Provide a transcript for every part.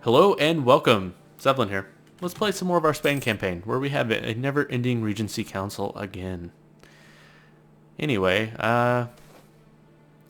Hello and welcome. Zeppelin here. Let's play some more of our Spain campaign, where we have a never-ending Regency Council again. Anyway,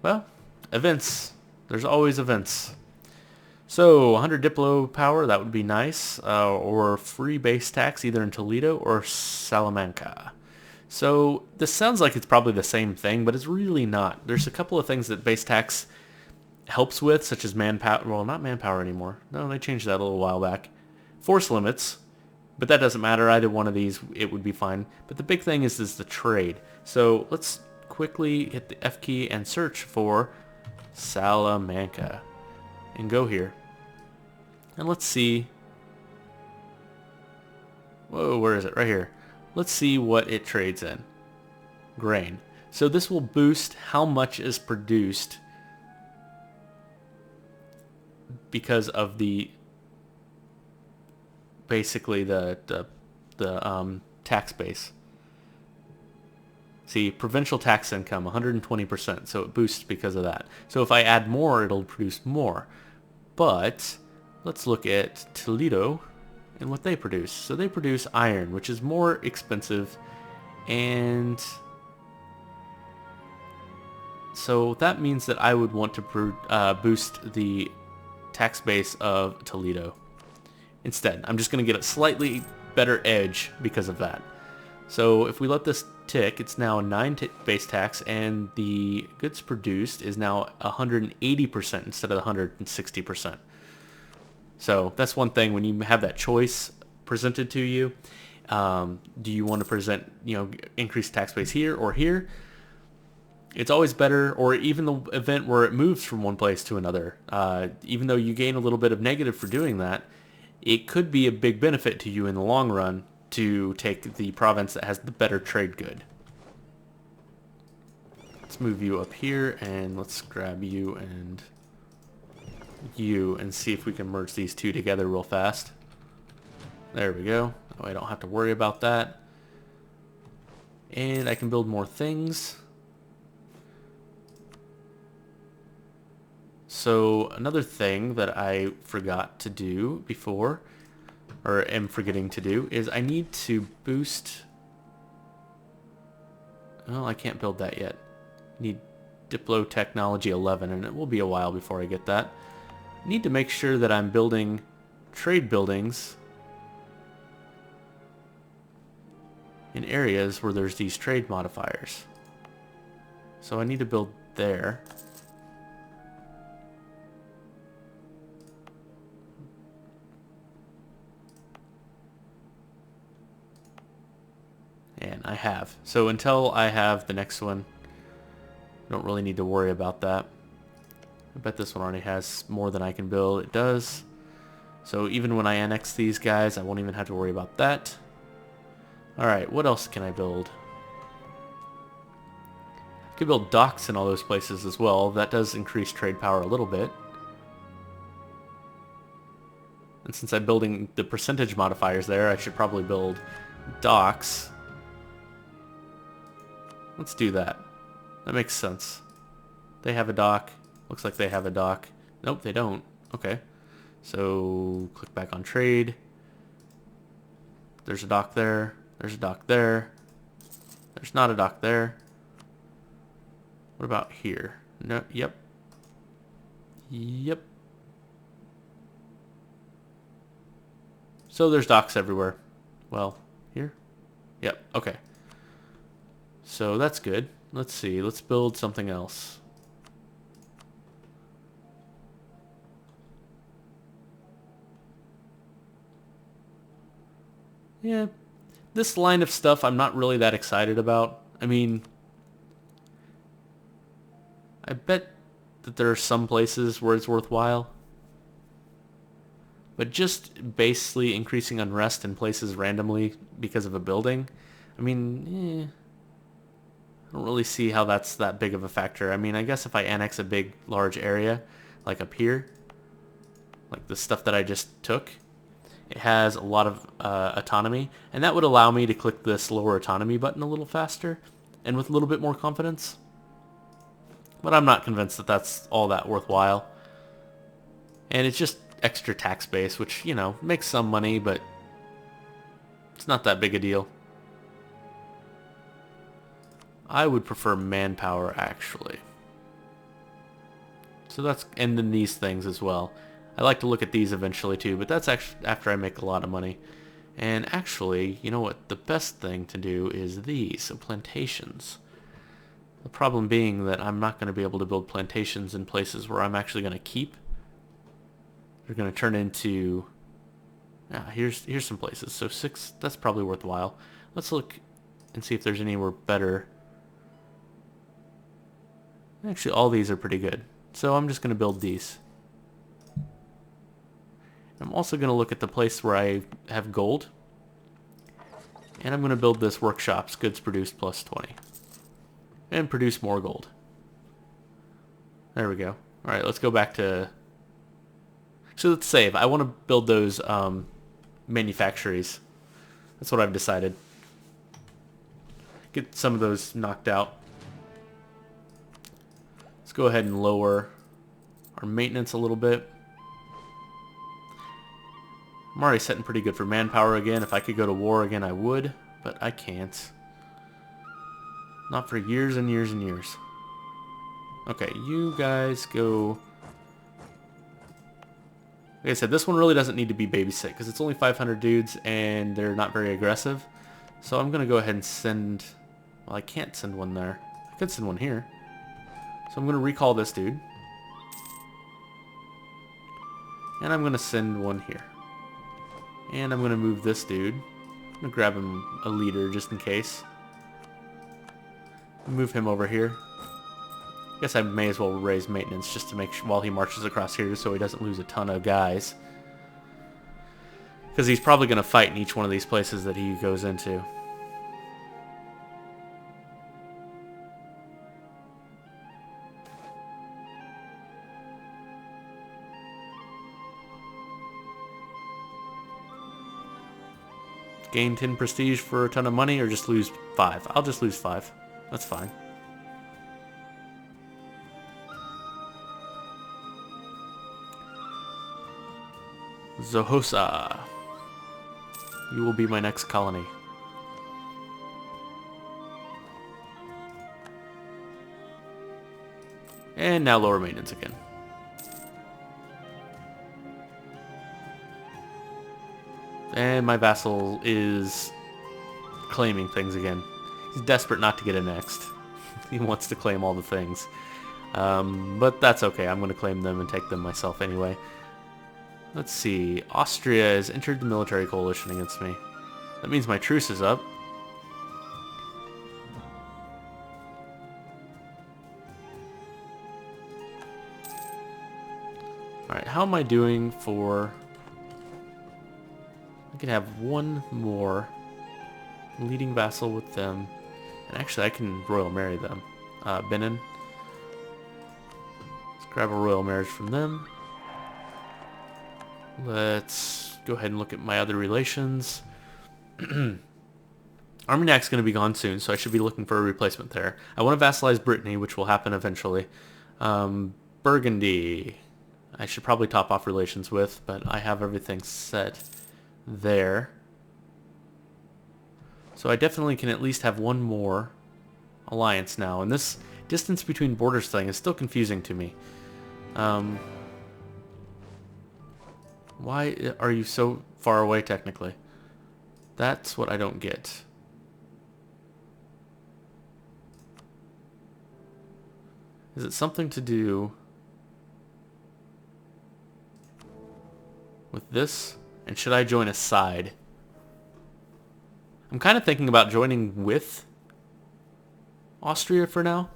well, events. There's always events. So, 100 Diplo power, that would be nice. Or free base tax either in Toledo or Salamanca. So, this sounds like it's probably the same thing, but it's really not. There's a couple of things that base tax helps with, such as manpower. Well, not manpower anymore. No, they changed that a little while back. Force limits, but that doesn't matter. Either one of these, it would be fine. But the big thing is the trade. So let's quickly hit the F key and search for Salamanca. And go here. And let's see. Whoa, where is it? Right here. Let's see what it trades in. Grain. So this will boost how much is produced because of basically the tax base. See, provincial tax income 120%, so it boosts because of that. So if I add more, it'll produce more. But let's look at Toledo and what they produce. So they produce iron, which is more expensive, and so that means that I would want to boost the tax base of Toledo. Instead, I'm just going to get a slightly better edge because of that. So if we let this tick, it's now a 9 base tax, and the goods produced is now 180% instead of 160%. So that's one thing when you have that choice presented to you. Do you want to present, increased tax base here or here? It's always better, or even the event where it moves from one place to another. Even though you gain a little bit of negative for doing that, it could be a big benefit to you in the long run to take the province that has the better trade good. Let's move you up here, and let's grab you and see if we can merge these two together real fast. There we go. Oh, I don't have to worry about that. And I can build more things. So another thing that I forgot to do before, or am forgetting to do, is I need to boost... Well, I can't build that yet. Need Diplo Technology 11, and it will be a while before I get that. I need to make sure that I'm building trade buildings in areas where there's these trade modifiers. So I need to build there. And I have. So until I have the next one, I don't really need to worry about that. I bet this one already has more than I can build. It does. So even when I annex these guys, I won't even have to worry about that. Alright, what else can I build? I could build docks in all those places as well. That does increase trade power a little bit. And since I'm building the percentage modifiers there, I should probably build docks. Let's do that. That makes sense. They have a dock. Looks like they have a dock. Nope, they don't. Okay. So, click back on trade. There's a dock there. There's a dock there. There's not a dock there. What about here? No, yep. Yep. So there's docks everywhere. Well, here? Yep, okay. So that's good. Let's see. Let's build something else. Yeah. This line of stuff I'm not really that excited about. I mean, I bet that there are some places where it's worthwhile. But just basically increasing unrest in places randomly because of a building, I mean, I don't really see how that's that big of a factor. I mean, I guess if I annex a big, large area, like up here, like the stuff that I just took, it has a lot of autonomy, and that would allow me to click this lower autonomy button a little faster and with a little bit more confidence. But I'm not convinced that that's all that worthwhile. And it's just extra tax base, which, you know, makes some money, but it's not that big a deal. I would prefer manpower, actually. So that's, and then these things as well. I like to look at these eventually too, but that's actually after I make a lot of money. And actually, you know what, the best thing to do is these, so plantations. The problem being that I'm not going to be able to build plantations in places where I'm actually going to keep. They're going to turn into... Yeah, here's some places. So 6, that's probably worthwhile. Let's look and see if there's anywhere better. Actually, all these are pretty good. So I'm just going to build these. I'm also going to look at the place where I have gold. And I'm going to build this workshops, goods produced plus 20. And produce more gold. There we go. Alright, let's go back to... So let's save. I want to build those manufactories. That's what I've decided. Get some of those knocked out. Let's go ahead and lower our maintenance a little bit. I'm already setting pretty good for manpower again. If I could go to war again, I would, but I can't. Not for years and years and years. Okay, you guys go... Like I said, this one really doesn't need to be babysit because it's only 500 dudes and they're not very aggressive. So I'm going to go ahead and send... Well, I can't send one there. I could send one here. So I'm going to recall this dude. And I'm going to send one here. And I'm going to move this dude. I'm going to grab him a leader just in case. Move him over here. Guess I may as well raise maintenance just to make sure while he marches across here so he doesn't lose a ton of guys. Because he's probably going to fight in each one of these places that he goes into. Gain 10 prestige for a ton of money or just lose 5? I'll just lose 5. That's fine. Zohosa. You will be my next colony. And now lower maintenance again. And my vassal is claiming things again. He's desperate not to get annexed. He wants to claim all the things. But that's okay. I'm going to claim them and take them myself anyway. Let's see. Austria has entered the military coalition against me. That means my truce is up. Alright, how am I doing for... I could have one more leading vassal with them. And actually, I can royal marry them. Benin. Let's grab a royal marriage from them. Let's go ahead and look at my other relations. Armagnac's going to be gone soon, so I should be looking for a replacement there. I want to vassalize Brittany, which will happen eventually. Burgundy. I should probably top off relations with, but I have everything set there. So I definitely can at least have one more alliance now. And this distance between borders thing is still confusing to me. Why are you so far away technically? That's what I don't get. Is it something to do with this? And should I join a side? I'm kind of thinking about joining with Austria for now.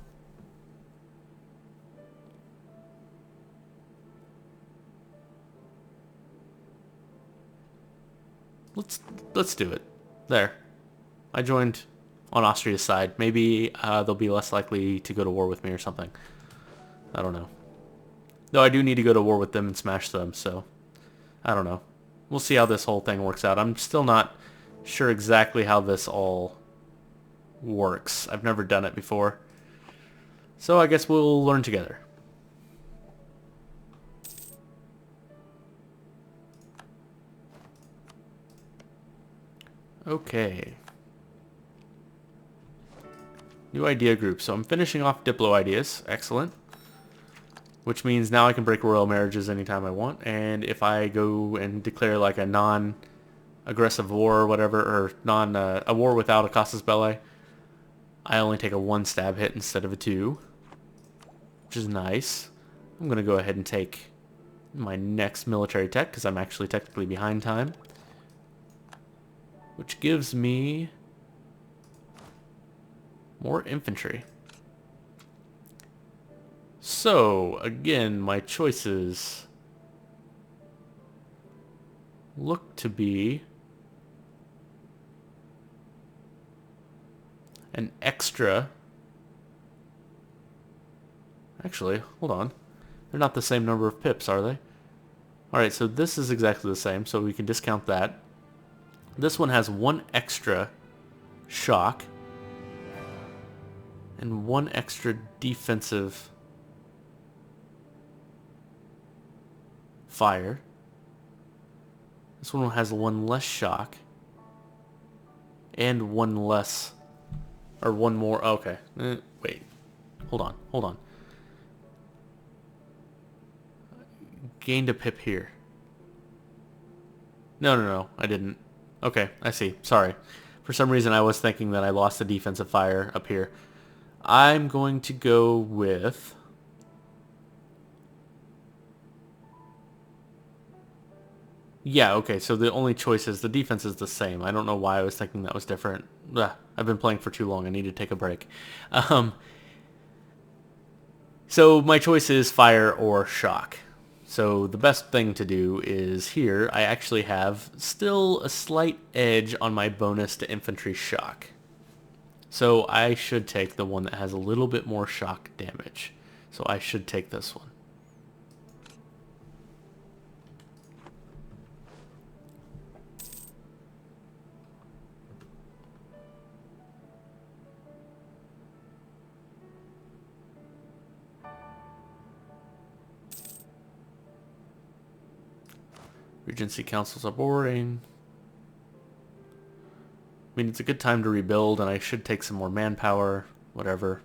Let's do it. There. I joined on Austria's side. Maybe they'll be less likely to go to war with me or something. I don't know. Though I do need to go to war with them and smash them, so I don't know. We'll see how this whole thing works out. I'm still not sure exactly how this all works. I've never done it before. So I guess we'll learn together. Okay. New idea group. So I'm finishing off Diplo ideas. Excellent. Which means now I can break royal marriages anytime I want. And if I go and declare like a non-aggressive war or whatever, or a war without a casus belli, I only take a 1 stab hit instead of a 2. Which is nice. I'm going to go ahead and take my next military tech because I'm actually technically behind time. Which gives me more infantry. So, again, my choices look to be an extra. Actually, hold on. They're not the same number of pips, are they? Alright, so this is exactly the same, so we can discount that. This one has 1 extra shock and 1 extra defensive fire. This one has 1 less shock and 1 less, or 1 more. Okay, wait, hold on. Gained a pip here. No, I didn't. Okay, I see. Sorry. For some reason I was thinking that I lost the defensive fire up here. I'm going to go with... Yeah, okay, so the only choice is the defense is the same. I don't know why I was thinking that was different. Ugh, I've been playing for too long. I need to take a break. So my choice is fire or shock. So the best thing to do is here, I actually have still a slight edge on my bonus to infantry shock. So I should take the one that has a little bit more shock damage. So I should take this one. Regency councils are boring. I mean, it's a good time to rebuild, and I should take some more manpower, whatever.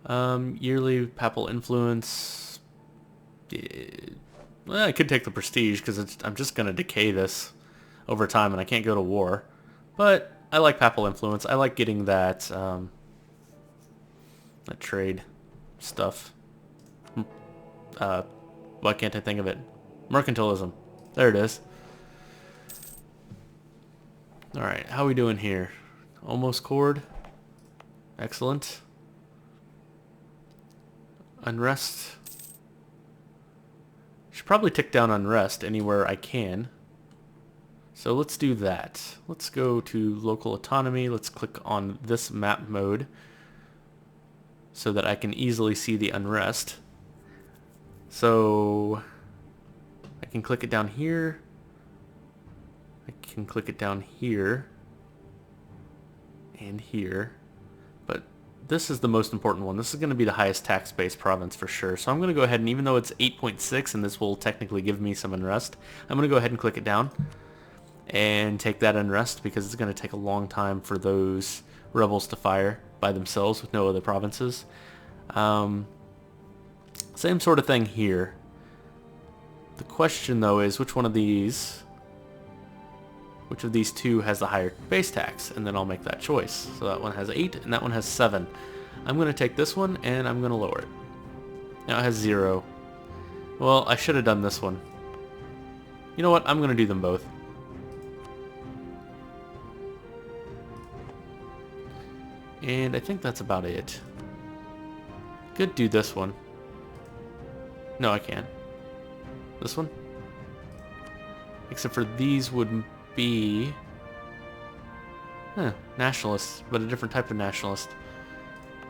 Yearly papal influence. Well, I could take the prestige, because I'm just going to decay this over time, and I can't go to war. But I like papal influence. I like getting that, that trade stuff. Why can't I think of it? Mercantilism. There it is. Alright, how are we doing here? Almost cord. Excellent. Unrest. Should probably tick down unrest anywhere I can. So let's do that. Let's go to local autonomy. Let's click on this map mode so that I can easily see the unrest. So I can click it down here. I can click it down here and here. But this is the most important one. This is going to be the highest tax-based province for sure. So I'm going to go ahead and, even though it's 8.6 and this will technically give me some unrest, I'm going to go ahead and click it down and take that unrest because it's going to take a long time for those rebels to fire by themselves with no other provinces. Same sort of thing here. The question though is which of these two has the higher base tax, and then I'll make that choice. So that one has 8 and that one has 7. I'm going to take this one and I'm going to lower it. Now it has 0. Well, I should have done this one. You know what? I'm going to do them both. And I think that's about it. Could do this one. No, I can't. This one? Except for these would be... nationalists, but a different type of nationalist.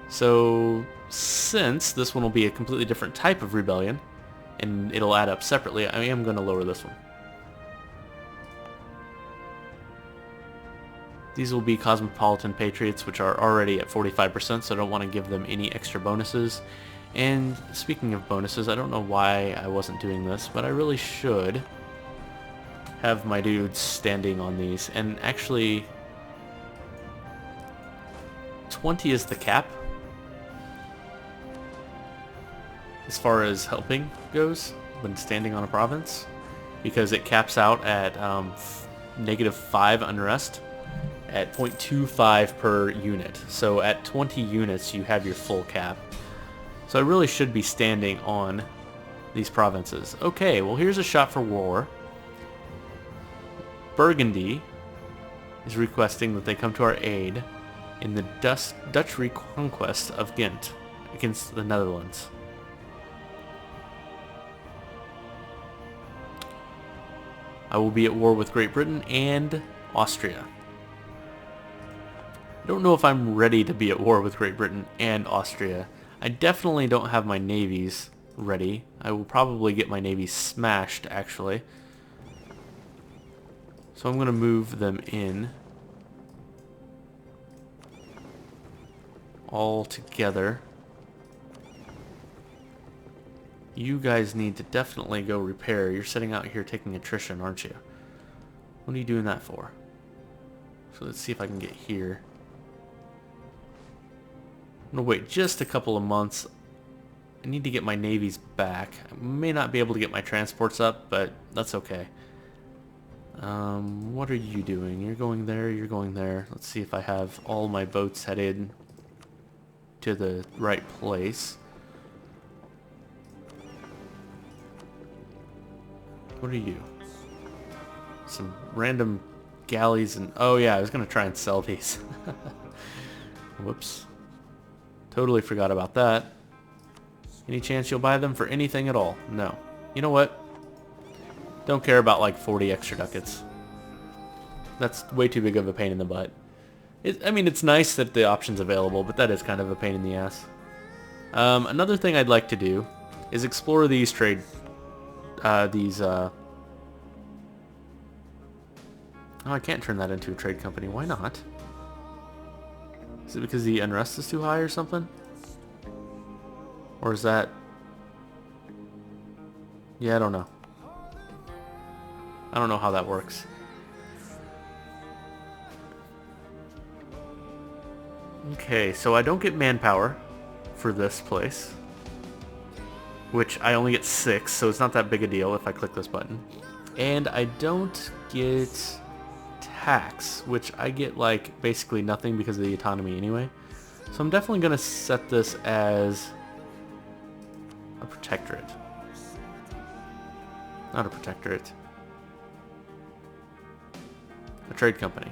So, since this one will be a completely different type of rebellion, and it'll add up separately, I am going to lower this one. These will be cosmopolitan patriots, which are already at 45%, so I don't want to give them any extra bonuses. And speaking of bonuses, I don't know why I wasn't doing this, but I really should. have my dudes standing on these. And actually, 20 is the cap as far as helping goes when standing on a province, because it caps out at -5 unrest at 0.25 per unit. So at 20 units you have your full cap. So I really should be standing on these provinces. Okay, well here's a shot for war. Burgundy is requesting that they come to our aid in the Dutch reconquest of Ghent against the Netherlands. I will be at war with Great Britain and Austria. I don't know if I'm ready to be at war with Great Britain and Austria. I definitely don't have my navies ready. I will probably get my navies smashed, actually. So I'm going to move them in all together. You guys need to definitely go repair. You're sitting out here taking attrition, aren't you? What are you doing that for? So let's see if I can get here. I'm going to wait just a couple of months. I need to get my navies back. I may not be able to get my transports up, but that's okay. What are you doing? You're going there, you're going there. Let's see if I have all my boats headed to the right place. What are you? Some random galleys and... Oh yeah, I was going to try and sell these. Whoops. Totally forgot about that. Any chance you'll buy them for anything at all? No. You know what? Don't care about like 40 extra ducats. That's way too big of a pain in the butt. I mean, it's nice that the option's available, but that is kind of a pain in the ass. Another thing I'd like to do is explore these trade... Oh, I can't turn that into a trade company. Why not? Is it because the unrest is too high or something? Or is that... Yeah, I don't know. I don't know how that works. Okay, so I don't get manpower for this place, which I only get 6, so it's not that big a deal if I click this button. And I don't get tax, which I get like basically nothing because of the autonomy anyway. So I'm definitely going to set this as a protectorate. Not a protectorate. A trade company.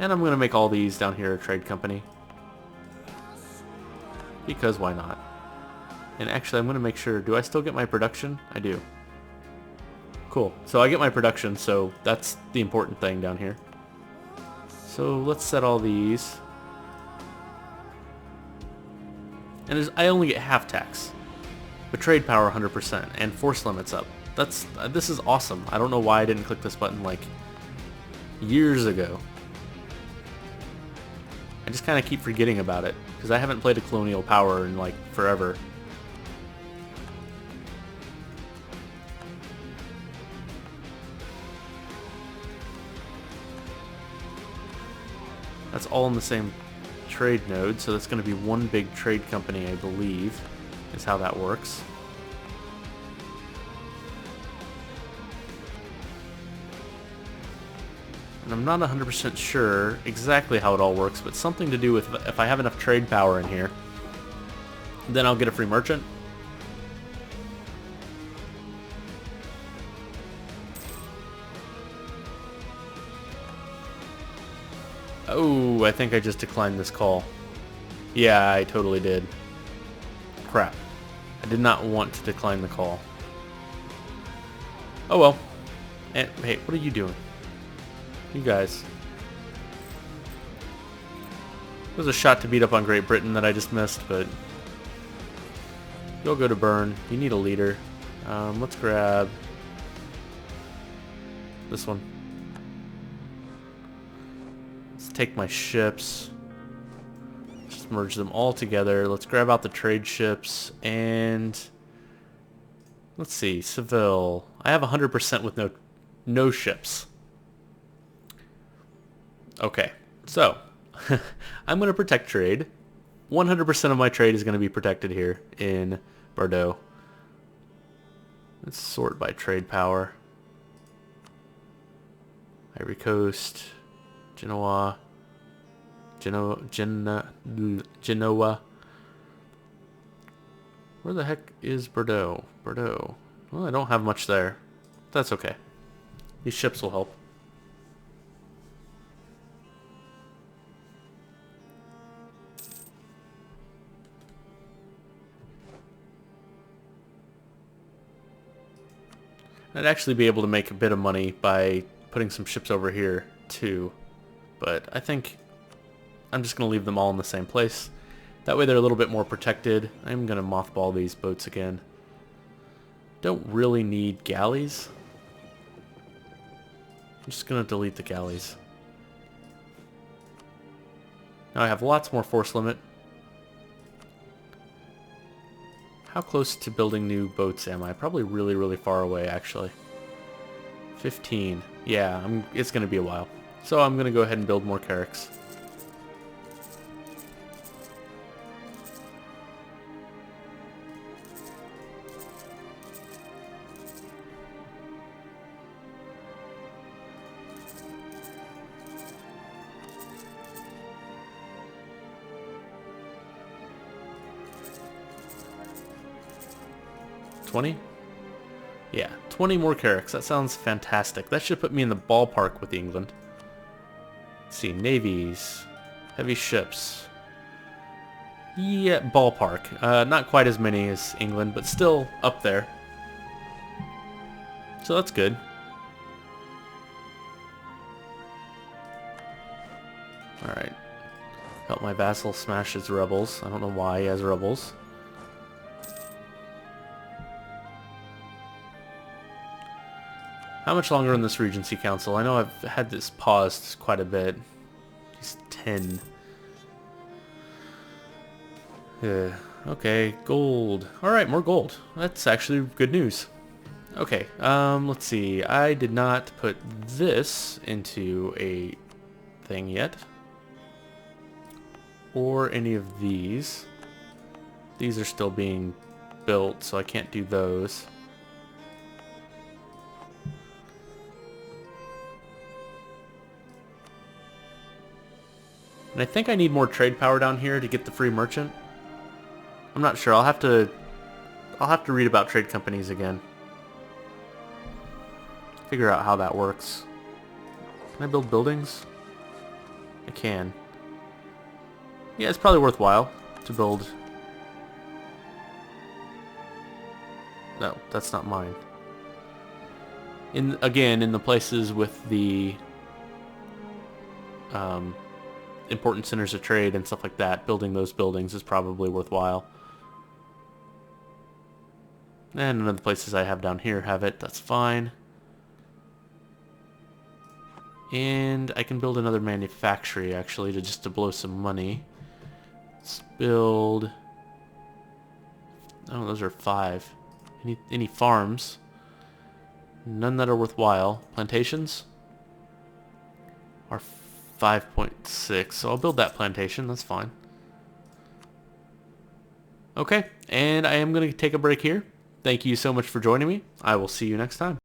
And I'm going to make all these down here a trade company. Because why not? And actually I'm going to make sure, do I still get my production? I do. Cool. So I get my production, so that's the important thing down here. So let's set all these. And I only get half tax. But trade power 100% and force limits up. This is awesome. I don't know why I didn't click this button like years ago. I just kind of keep forgetting about it because I haven't played a colonial power in like forever. That's all in the same trade node, so that's going to be one big trade company, I believe, is how that works. And I'm not 100% sure exactly how it all works, but something to do with if I have enough trade power in here, then I'll get a free merchant. Oh, I think I just declined this call. Yeah, I totally did. Crap. I did not want to decline the call. Oh well. And, hey, what are you doing? You guys. There was a shot to beat up on Great Britain that I just missed, but... You'll go to burn. You need a leader. Let's grab... this one. Let's take my ships. Just merge them all together. Let's grab out the trade ships and... Let's see, Seville. I have 100% with no ships. Okay, so I'm going to protect trade. 100% of my trade is going to be protected here in Bordeaux. Let's sort by trade power. Ivory Coast, Genoa. Where the heck is Bordeaux? Bordeaux. Well, I don't have much there. That's okay. These ships will help. I'd actually be able to make a bit of money by putting some ships over here too, but I think I'm just going to leave them all in the same place. That way they're a little bit more protected. I'm going to mothball these boats again. Don't really need galleys. I'm just going to delete the galleys. Now I have lots more force limit. How close to building new boats am I? Probably really, really far away, actually. 15. Yeah, it's going to be a while. So I'm going to go ahead and build more carracks. $20? Yeah, 20 more carracks. That sounds fantastic. That should put me in the ballpark with England. Let's see, navies, heavy ships. Yeah, ballpark. Not quite as many as England, but still up there. So that's good. Alright. Help my vassal smash his rebels. I don't know why he has rebels. How much longer in this Regency Council? I know I've had this paused quite a bit. He's 10. Okay, gold. Alright, more gold. That's actually good news. Okay, let's see. I did not put this into a thing yet. Or any of these. These are still being built, so I can't do those. And I think I need more trade power down here to get the free merchant. I'm not sure. I'll have to read about trade companies again. Figure out how that works. Can I build buildings? I can. Yeah, it's probably worthwhile to build. No, that's not mine. Again, in the places with the important centers of trade and stuff like that, building those buildings is probably worthwhile. And none of the places I have down here have it. That's fine. And I can build another manufactory, actually, to blow some money. Let's build... Oh, those are 5. Any farms? None that are worthwhile. Plantations are 5.6, so I'll build that plantation. That's fine. Okay, and I am going to take a break here. Thank you so much for joining me. I will see you next time.